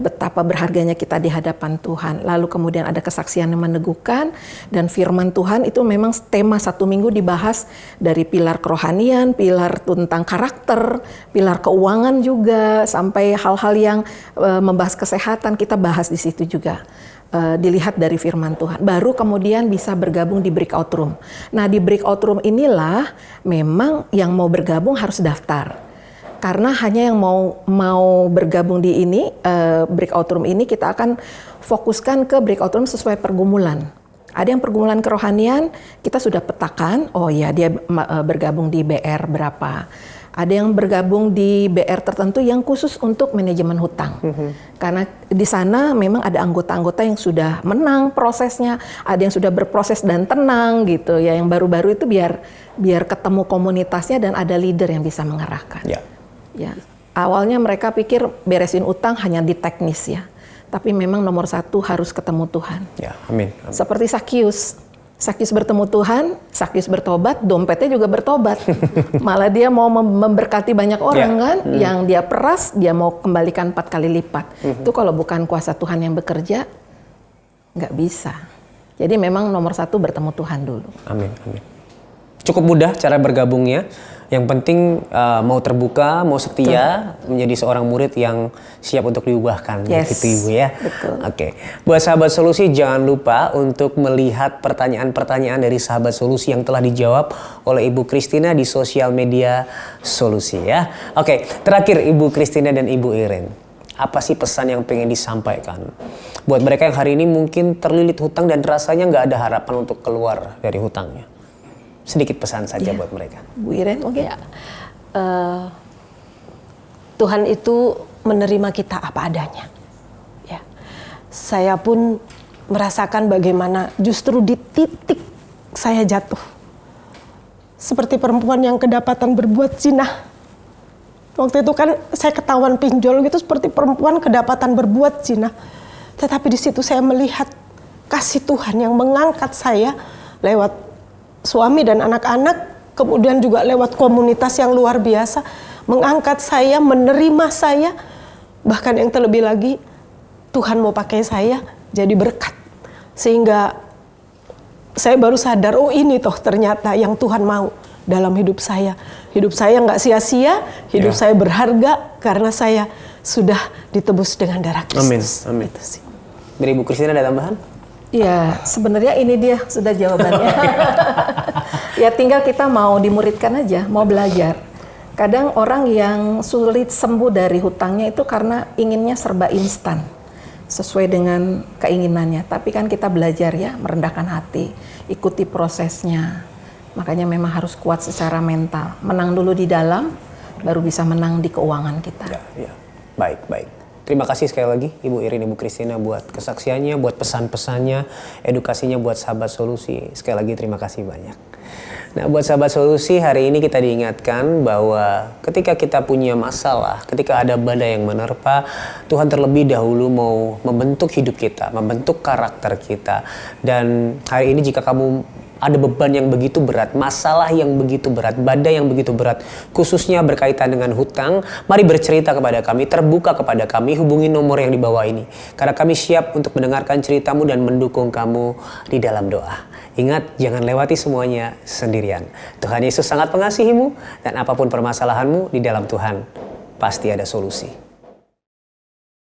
Betapa berharganya kita di hadapan Tuhan. Lalu kemudian ada kesaksian yang meneguhkan, dan firman Tuhan itu memang tema 1 minggu dibahas dari pilar kerohanian, pilar tentang karakter, pilar keuangan juga, sampai hal-hal yang membahas kesehatan kita bahas di situ juga. Dilihat dari firman Tuhan. Baru kemudian bisa bergabung di breakout room. Nah, di breakout room inilah memang yang mau bergabung harus daftar. Karena hanya yang mau bergabung di ini, breakout room ini, kita akan fokuskan ke breakout room sesuai pergumulan. Ada yang pergumulan kerohanian, kita sudah petakan, oh ya dia bergabung di BR berapa. Ada yang bergabung di BR tertentu yang khusus untuk manajemen hutang. Karena di sana memang ada anggota-anggota yang sudah menang prosesnya, ada yang sudah berproses dan tenang gitu ya. Yang baru-baru itu biar ketemu komunitasnya dan ada leader yang bisa mengarahkan. Ya, awalnya mereka pikir beresin utang hanya di teknis ya, tapi memang nomor 1 harus ketemu Tuhan. Ya, amin. Seperti Sakyus bertemu Tuhan, Sakyus bertobat, dompetnya juga bertobat. Malah dia mau memberkati banyak orang kan, yang dia peras, dia mau kembalikan 4 kali lipat. Itu kalau bukan kuasa Tuhan yang bekerja, nggak bisa. Jadi memang nomor 1 bertemu Tuhan dulu. Amin, amin. Cukup mudah cara bergabungnya. Yang penting mau terbuka, mau setia, menjadi seorang murid yang siap untuk diubahkan. Gitu Ibu ya. Betul. Oke. Buat sahabat solusi, jangan lupa untuk melihat pertanyaan-pertanyaan dari sahabat solusi yang telah dijawab oleh Ibu Christina di sosial media solusi ya. Oke, terakhir Ibu Christina dan Ibu Iren. Apa sih pesan yang pengen disampaikan? Buat mereka yang hari ini mungkin terlilit hutang dan rasanya nggak ada harapan untuk keluar dari hutangnya. Sedikit pesan saja buat mereka. Bu Iren, oke. Ya. Tuhan itu menerima kita apa adanya. Ya. Saya pun merasakan bagaimana justru di titik saya jatuh. Seperti perempuan yang kedapatan berbuat zina. Waktu itu kan saya ketahuan pinjol gitu, seperti perempuan kedapatan berbuat zina. Tetapi di situ saya melihat kasih Tuhan yang mengangkat saya lewat suami dan anak-anak, kemudian juga lewat komunitas yang luar biasa, mengangkat saya, menerima saya, bahkan yang terlebih lagi, Tuhan mau pakai saya jadi berkat. Sehingga saya baru sadar, oh ini toh ternyata yang Tuhan mau dalam hidup saya. Hidup saya nggak sia-sia, hidup saya berharga, karena saya sudah ditebus dengan darah Kristus. Amin, amin. Itu sih. Dari Ibu Christina ada tambahan? Ya, sebenarnya ini dia sudah jawabannya. Ya tinggal kita mau dimuridkan aja, mau belajar. Kadang orang yang sulit sembuh dari hutangnya itu karena inginnya serba instan, sesuai dengan keinginannya. Tapi kan kita belajar ya, merendahkan hati, ikuti prosesnya. Makanya memang harus kuat secara mental. Menang dulu di dalam, baru bisa menang di keuangan kita. Ya. Baik. Terima kasih sekali lagi Ibu Iren, Ibu Christina buat kesaksiannya, buat pesan-pesannya, edukasinya buat sahabat solusi. Sekali lagi terima kasih banyak. Nah, buat sahabat solusi, hari ini kita diingatkan bahwa ketika kita punya masalah, ketika ada badai yang menerpa, Tuhan terlebih dahulu mau membentuk hidup kita, membentuk karakter kita. Dan hari ini jika kamu ada beban yang begitu berat, masalah yang begitu berat, badai yang begitu berat, khususnya berkaitan dengan hutang, mari bercerita kepada kami, terbuka kepada kami, hubungi nomor yang di bawah ini. Karena kami siap untuk mendengarkan ceritamu dan mendukung kamu di dalam doa. Ingat, jangan lewati semuanya sendirian. Tuhan Yesus sangat mengasihimu, dan apapun permasalahanmu, di dalam Tuhan pasti ada solusi.